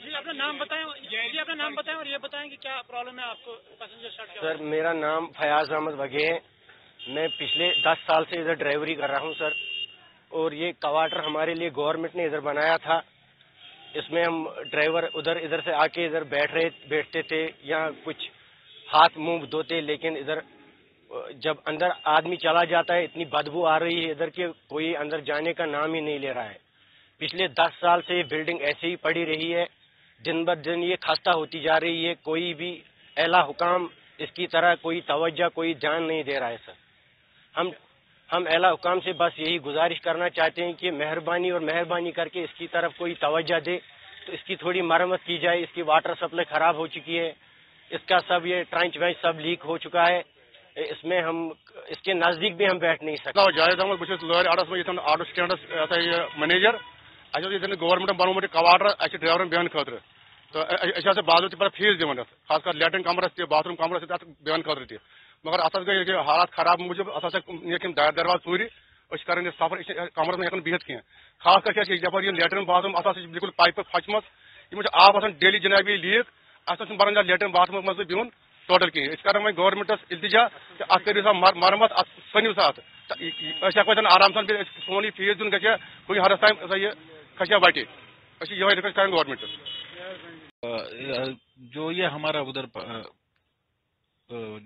جی اپنا نام بتائیں اور یہ بتائیں کہ کیا پرابلم ہے آپ کو پیسنجر شٹ کا؟ سر میرا نام فیاض احمد وگے ہے. میں پچھلے 10 سال سے ادھر ڈرائیوری کر رہا ہوں سر. اور یہ کوارٹر ہمارے لیے گورنمنٹ نے ادھر بنایا تھا. اس میں ہم ڈرائیور ادھر سے آ کے ادھر بیٹھتے تھے یا کچھ ہاتھ منہ دھوتے. لیکن ادھر جب اندر آدمی چلا جاتا ہے اتنی بدبو آ رہی ہے ادھر کہ کوئی اندر جانے کا نام ہی نہیں لے رہا ہے. پچھلے 10 سال سے یہ بلڈنگ ایسے ہی پڑی رہی ہے. دن بہ دن یہ خستہ ہوتی جا رہی ہے. کوئی بھی اعلی حکام اس کی طرح کوئی توجہ کوئی دھیان نہیں دے رہا ہے سر. ہم اعلی حکام سے بس یہی گزارش کرنا چاہتے ہیں کہ مہربانی کر کے اس کی طرف کوئی توجہ دے تو اس کی تھوڑی مرمت کی جائے. اس کی واٹر سپلائی خراب ہو چکی ہے. اس کا سب یہ ٹرنچ وینچ سب لیک ہو چکا ہے. اس میں ہم اس کے نزدیک بھی ہم بیٹھ نہیں سکتے. جاوید احمد بس لور اڈس میں آٹو سٹینڈس منیجر. اچھا گورنمنٹ بنومت کوارٹر اچھے ڈرائیورن بیہن خاطر تو باضابطہ پہ فیس دِوان خاص کر لیٹرن کمرس تہ باتھ روم کمرس تہ بیہن خاطر تہ. مگر ات گئی حالات خراب موجود ات نیک درواز ژوٗرِ. أسۍ کران یہ سفر کمرس میں ہیکن بہت کی. خاص کر یپر یہ لیٹرن باتھ روم ات بالکل پائپہ پھچمژ. یہ آب آسان ڈیلی جناب لیک. اتھ بنان لیٹرن باتھ روم مز بہن ٹوٹل کہیں. اس کران وۄنۍ گورنمنٹس التجا کہ ات کٔرِو سا مرمت ات ژھٔنِو سا ات. أسۍ ہیکو آرام سان سون یہ فیس دیُن گژھِ کُنہِ حدس تام یہ کھسیا وٹہِ. أسۍ چھِ یِہوے رِکویسٹ کران گورنمنٹس. جو یہ ہمارا ادھر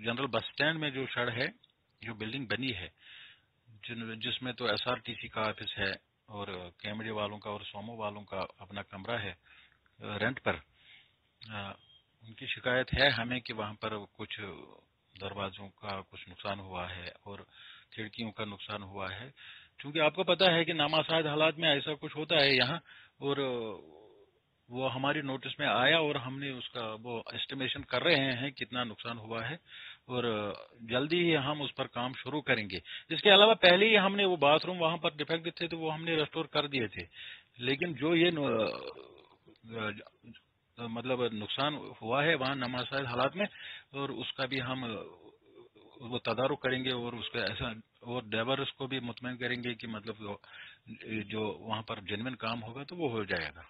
جنرل بس اسٹینڈ میں جو شڑ ہے جو بلڈنگ بنی ہے جس میں تو ایس آر ٹی سی کا آفس ہے اور کیمرے والوں کا اور سومو والوں کا اپنا کمرہ ہے رینٹ پر. ان کی شکایت ہے ہمیں کہ وہاں پر کچھ دروازوں کا کچھ نقصان ہوا ہے اور کھڑکیوں کا نقصان ہوا ہے. چونکہ آپ کو پتہ ہے کہ نامآسائد حالات میں ایسا کچھ ہوتا ہے یہاں. اور وہ ہماری نوٹس میں آیا اور ہم نے اس کا وہ اسٹیمیشن کر رہے ہیں کتنا نقصان ہوا ہے اور جلدی ہی ہم اس پر کام شروع کریں گے. اس کے علاوہ پہلے ہی ہم نے وہ باتھ روم وہاں پر ڈیفیکٹ تھے تو وہ ہم نے ریسٹور کر دیے تھے. لیکن جو یہ مطلب نقصان ہوا ہے وہاں نامآسائد حالات میں اور اس کا بھی ہم وہ تدارک کریں گے اور اس کا ایسا اور ڈرائیورس کو بھی مطمئن کریں گے کہ مطلب جو وہاں پر جینوئن کام ہوگا تو وہ ہو جائے گا.